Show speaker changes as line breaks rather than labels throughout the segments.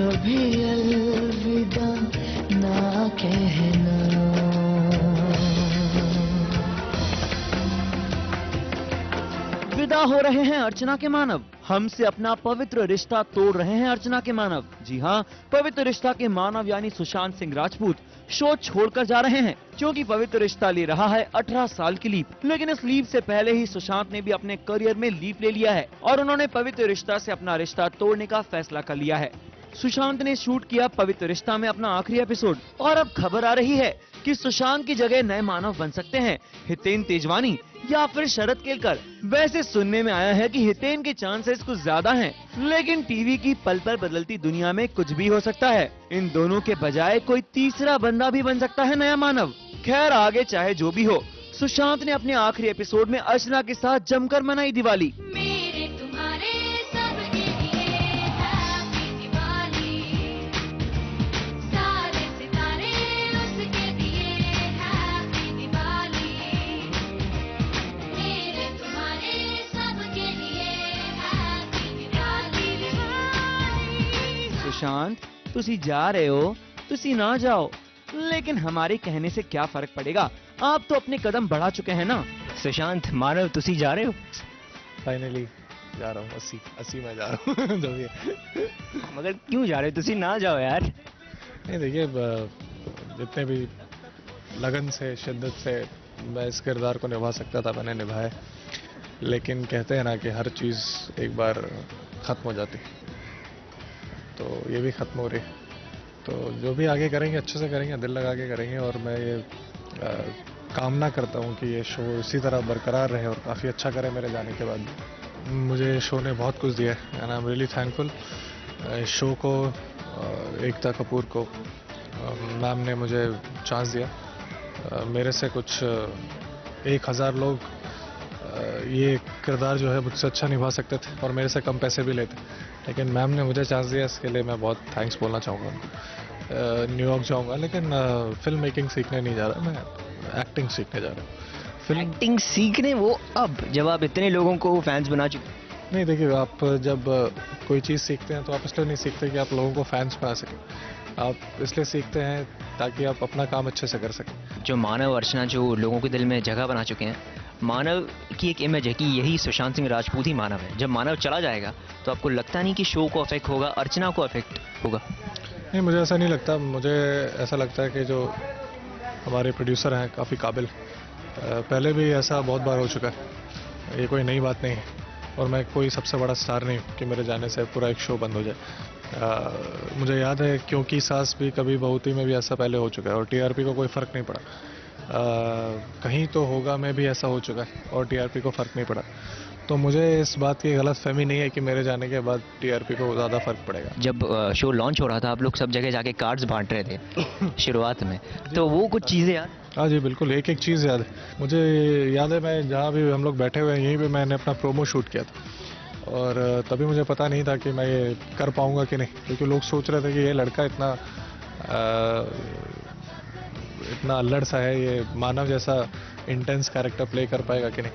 कभी अलविदा ना कहना।
विदा हो रहे हैं अर्चना के मानव, हमसे अपना पवित्र रिश्ता तोड़ रहे हैं अर्चना के मानव। जी हां, पवित्र रिश्ता के मानव यानी सुशांत सिंह राजपूत शो छोड़कर जा रहे हैं, क्योंकि पवित्र रिश्ता ले रहा है 18 साल की लीव। लेकिन इस लीव से पहले ही सुशांत ने भी अपने करियर में लीव ले लिया है और उन्होंने पवित्र रिश्ता से अपना रिश्ता तोड़ने का फैसला कर लिया है। सुशांत ने शूट किया पवित्र रिश्ता में अपना आखिरी एपिसोड और अब खबर आ रही है कि सुशांत की जगह नए मानव बन सकते हैं हितेन तेजवानी या फिर शरद केलकर। वैसे सुनने में आया है कि हितेन के चांसेस कुछ ज्यादा हैं, लेकिन टीवी की पल पल बदलती दुनिया में कुछ भी हो सकता है। इन दोनों के बजाय कोई तीसरा बंदा भी बन सकता है नया मानव। खैर आगे चाहे जो भी हो, सुशांत ने अपने आखिरी एपिसोड में अर्चना के साथ जमकर मनाई दिवाली। सुशांत, तुसी जा रहे हो, तुसी ना जाओ, लेकिन हमारे कहने से क्या फर्क पड़ेगा, आप तो अपने कदम बढ़ा चुके हैं ना।
सुशांत मानव, तुसी जा रहे हो?
फाइनली जा रहा हूँ, 80 में जा रहा हूँ। जो भी है।
मगर क्यों जा रहे हो? तुसी ना जाओ यार।
नहीं देखिए, जितने भी लगन से, शिद्दत से मैं इस किरदार को निभा सकता था मैंने निभाया, लेकिन कहते हैं ना कि हर चीज़ एक बार ख़त्म हो जाती, तो ये भी ख़त्म हो रही। तो जो भी आगे करेंगे अच्छे से करेंगे, दिल लगा के करेंगे, और मैं ये कामना करता हूँ कि ये शो इसी तरह बरकरार रहे और काफ़ी अच्छा करे मेरे जाने के बाद। मुझे शो ने बहुत कुछ दिया है and I am really thankful. Show को, एकता कपूर को, मैम ने मुझे चांस दिया। मेरे से कुछ 1000 लोग ये किरदार जो है मुझसे अच्छा निभा सकते थे और मेरे से कम पैसे भी लेते, लेकिन मैम ने मुझे चांस दिया, इसके लिए मैं बहुत थैंक्स बोलना चाहूँगा। न्यूयॉर्क जाऊँगा, लेकिन फिल्म मेकिंग सीखने नहीं जा रहा, मैं एक्टिंग सीखने जा रहा हूँ।
एक्टिंग सीखने? वो अब जब आप इतने लोगों को फैंस बना चुके?
नहीं देखिए, आप जब कोई चीज़ सीखते हैं तो आप इसलिए नहीं सीखते कि आप लोगों को फैंस बना सकें, आप इसलिए सीखते हैं ताकि आप अपना काम अच्छे से कर सकें।
जो मानव अर्चना जो लोगों के दिल में जगह बना चुके हैं, मानव की एक इमेज है कि यही सुशांत सिंह राजपूत ही मानव है। जब मानव चला जाएगा तो आपको लगता नहीं कि शो को अफेक्ट होगा, अर्चना को अफेक्ट होगा?
नहीं, मुझे ऐसा नहीं लगता। मुझे ऐसा लगता है कि जो हमारे प्रोड्यूसर हैं काफ़ी काबिल, पहले भी ऐसा बहुत बार हो चुका है, ये कोई नई बात नहीं है, और मैं कोई सबसे बड़ा स्टार नहीं हूँ कि मेरे जाने से पूरा एक शो बंद हो जाए। मुझे याद है क्योंकि सास भी कभी बहुती में भी ऐसा पहले हो चुका है और टीआरपी को कोई फ़र्क नहीं पड़ा। कहीं तो होगा में भी ऐसा हो चुका है और टीआरपी को फ़र्क नहीं पड़ा। तो मुझे इस बात की गलतफहमी नहीं है कि मेरे जाने के बाद टीआरपी को ज़्यादा फ़र्क पड़ेगा।
जब शो लॉन्च हो रहा था, आप लोग सब जगह जाके कार्ड्स बांट रहे थे शुरुआत में, तो वो कुछ चीज़ें याद?
हाँ जी बिल्कुल, एक एक चीज़ याद है मुझे। याद है मैं जहाँ भी हम लोग बैठे हुए हैं यहीं पे मैंने अपना प्रोमो शूट किया था, और तभी मुझे पता नहीं था कि मैं ये कर पाऊँगा कि नहीं, क्योंकि लोग सोच रहे थे कि ये लड़का इतना अल्लड़ सा है, ये मानव जैसा इंटेंस कैरेक्टर प्ले कर पाएगा कि नहीं।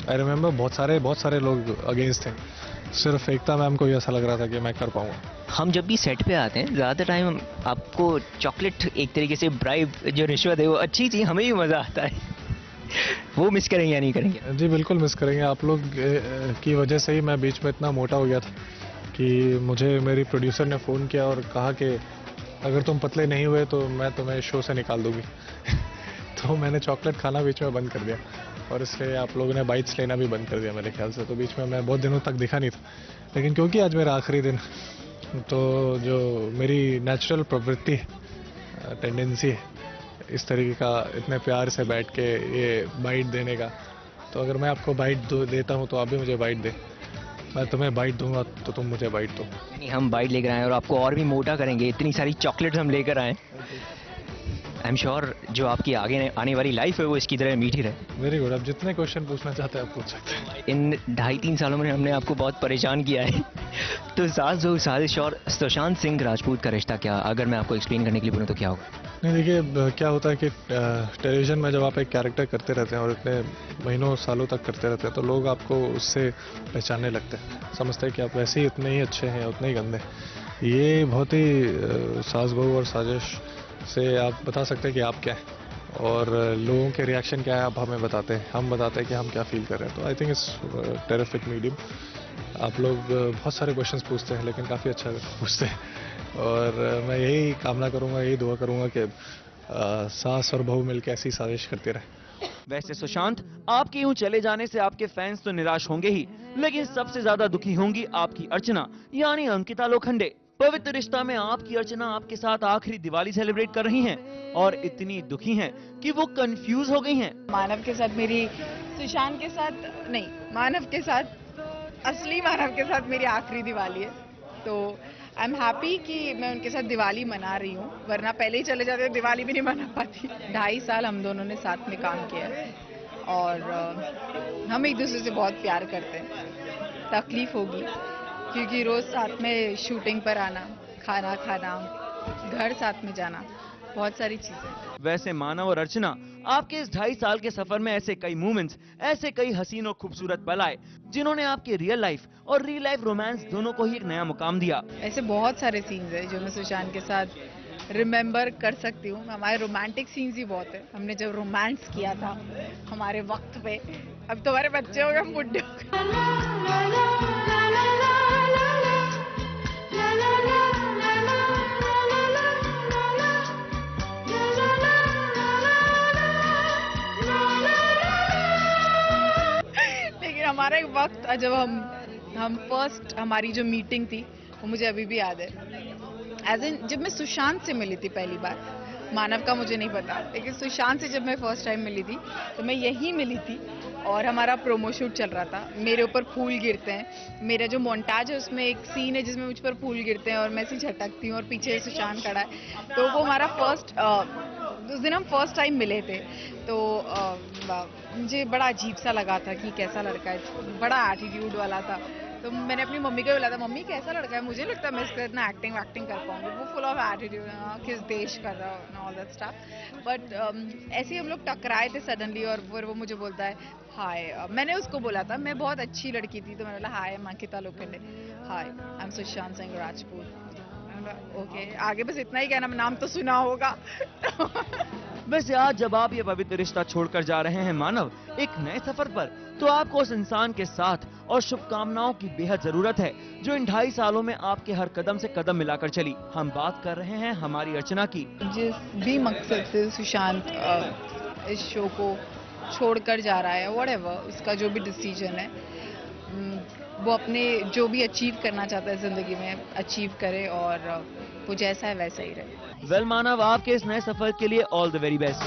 आई रिमेंबर बहुत सारे लोग अगेंस्ट थे, सिर्फ एकता मैम को ही ऐसा लग रहा था कि मैं कर पाऊँगा।
हम जब भी सेट पे आते हैं ज़्यादातर टाइम आपको चॉकलेट, एक तरीके से ब्राइब जो रिश्वत है, वो अच्छी चीज़, हमें भी मज़ा आता है। वो मिस करेंगे या नहीं करेंगे?
जी बिल्कुल मिस करेंगे। आप लोग की वजह से ही मैं बीच में इतना मोटा हो गया था कि मुझे मेरी प्रोड्यूसर ने फ़ोन किया और कहा कि अगर तुम पतले नहीं हुए तो मैं तुम्हें शो से निकाल दूंगी। तो मैंने चॉकलेट खाना बीच में बंद कर दिया, और इसलिए आप लोगों ने बाइट्स लेना भी बंद कर दिया मेरे ख्याल से। तो बीच में मैं बहुत दिनों तक दिखा नहीं था, लेकिन क्योंकि आज मेरा आखिरी दिन, तो जो मेरी नेचुरल प्रवृत्ति है, टेंडेंसी है इस तरीके का, इतने प्यार से बैठ के ये बाइट देने का, तो अगर मैं आपको बाइट देता हूँ तो आप भी मुझे बाइट दें। मैं तुम्हें बाइट दूंगा तो तुम मुझे बाइट दो।
नहीं, हम बाइट लेकर आए और आपको और भी मोटा करेंगे, इतनी सारी चॉकलेट्स हम लेकर आए। आई एम श्योर जो आपकी आगे आने वाली लाइफ है वो इसकी तरह मीठी रहे।
वेरी गुड, आप जितने क्वेश्चन पूछना चाहते हैं आप पूछ सकते हैं।
इन 2.5-3 सालों में हमने आपको बहुत परेशान किया है। तो साजिश और सुशांत सिंह राजपूत का रिश्ता क्या, अगर मैं आपको एक्सप्लेन करने के लिए बोलूँ तो क्या होगा?
नहीं देखिए, क्या होता है कि टेलीविज़न में जब आप एक कैरेक्टर करते रहते हैं और इतने महीनों सालों तक करते रहते हैं, तो लोग आपको उससे पहचानने लगते हैं, समझते हैं कि आप वैसे ही इतने ही अच्छे हैं, उतने ही गंदे। ये बहुत ही सास बहू और साजिश से आप बता सकते हैं कि आप क्या हैं और लोगों के रिएक्शन क्या है आप हमें बताते हैं, हम बताते हैं कि हम क्या फील कर रहे हैं. तो I think it's terrific medium. आप लोग बहुत सारे क्वेश्चंस पूछते हैं लेकिन काफ़ी अच्छा पूछते हैं और मैं यही कामना करूंगा, यही दुआ करूंगा कि सास और बहू मिलकर ऐसी साजिश करती रहे.
वैसे सुशांत, आपके यूं चले जाने से आपके फैंस तो निराश होंगे ही, लेकिन सबसे ज्यादा दुखी होंगी आपकी अर्चना यानी अंकिता लोखंडे. पवित्र रिश्ता में आपकी अर्चना आपके साथ आखिरी दिवाली सेलिब्रेट कर रही हैं और इतनी दुखी हैं कि वो कंफ्यूज हो गई हैं.
मानव के साथ मेरी, सुशांत के साथ नहीं, मानव के साथ, असली मानव के साथ मेरी आखिरी दिवाली है. तो आई एम हैप्पी कि मैं उनके साथ दिवाली मना रही हूँ, वरना पहले ही चले जाते दिवाली भी नहीं मना पाती. 2.5 साल हम दोनों ने साथ में काम किया है और हम एक दूसरे से बहुत प्यार करते हैं. तकलीफ होगी क्योंकि रोज साथ में शूटिंग पर आना, खाना खाना, घर साथ में जाना, बहुत सारी चीजें.
वैसे मानव और अर्चना, आपके इस 2.5 साल के सफर में ऐसे कई मोमेंट्स, ऐसे कई हसीन और खूबसूरत पल आए जिन्होंने आपके रियल लाइफ और रियल लाइफ रोमांस दोनों को ही एक नया मुकाम दिया.
ऐसे बहुत सारे सीन्स हैं जो मैं सुशांत के साथ रिमेम्बर कर सकती हूँ. हमारे रोमांटिक सीन्स ही बहुत है. हमने जब रोमांस किया था हमारे वक्त पे, अब तो हमारे बच्चे हो गए, हम बुढ़े हो गए. लेकिन हमारा एक वक्त जब हम फर्स्ट, हमारी जो मीटिंग थी वो मुझे अभी भी याद है. एज इन जब मैं सुशांत से मिली थी पहली बार, मानव का मुझे नहीं पता, लेकिन सुशांत से जब मैं फर्स्ट टाइम मिली थी तो मैं यहीं मिली थी और हमारा प्रोमो शूट चल रहा था. मेरे ऊपर फूल गिरते हैं, मेरा जो मोन्टाज है उसमें एक सीन है जिसमें मुझ पर फूल गिरते हैं और मैं ऐसे झटकती हूँ और पीछे सुशांत खड़ा है. तो वो हमारा फर्स्ट, उस दिन हम फर्स्ट टाइम मिले थे. तो मुझे बड़ा अजीब सा लगा था कि कैसा लड़का है, बड़ा एटीट्यूड वाला था. तो मैंने अपनी मम्मी को बोला था, मम्मी कैसा लड़का है, मुझे लगता है मैं इसका इतना एक्टिंग कर पाऊंगी. वो फुल ऑफ एटीट्यूड, किस देश कर रहा हो, ऑल दैट स्टफ. बट ऐसे ही हम लोग टकराए थे सडनली और फिर वो मुझे बोलता है हाय. मैंने उसको बोला था, मैं बहुत अच्छी लड़की थी, तो मैंने बोला hi Ankita Lokhande, hi I am Sushant Singh Rajput. Okay, आगे बस इतना ही कहना, नाम तो सुना होगा.
वैसे आज जब आप ये पवित्र रिश्ता छोड़कर जा रहे हैं मानव एक नए सफर पर, तो आपको उस इंसान के साथ और शुभकामनाओं की बेहद जरूरत है जो इन 2.5 सालों में आपके हर कदम से कदम मिलाकर चली. हम बात कर रहे हैं हमारी अर्चना की.
जिस भी मकसद से सुशांत इस शो को छोड़कर जा रहा है, व्हाटएवर उसका जो भी डिसीजन है, वो अपने जो भी अचीव करना चाहता है जिंदगी में अचीव करे और वो जैसा है वैसा ही रहे.
वेल मानव, आपके इस नए सफर के लिए ऑल द वेरी बेस्ट.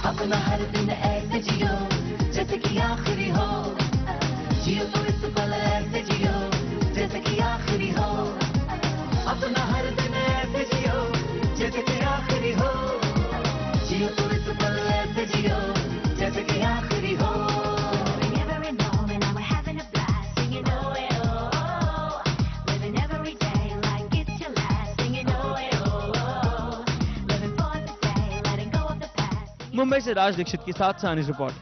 अपना हर दिन ऐसे जियो जैसे कि आखिरी हो, जियो तो इस पल ऐसे जियो जैसे कि आखिरी हो. अपना हर दिन ऐसे जियो जैसे कि आखिरी हो, जियो तो इस पल ऐसे जियो जैसे कि आखिरी हो.
मुंबई से राज दीक्षित के साथ सानिस रिपोर्ट.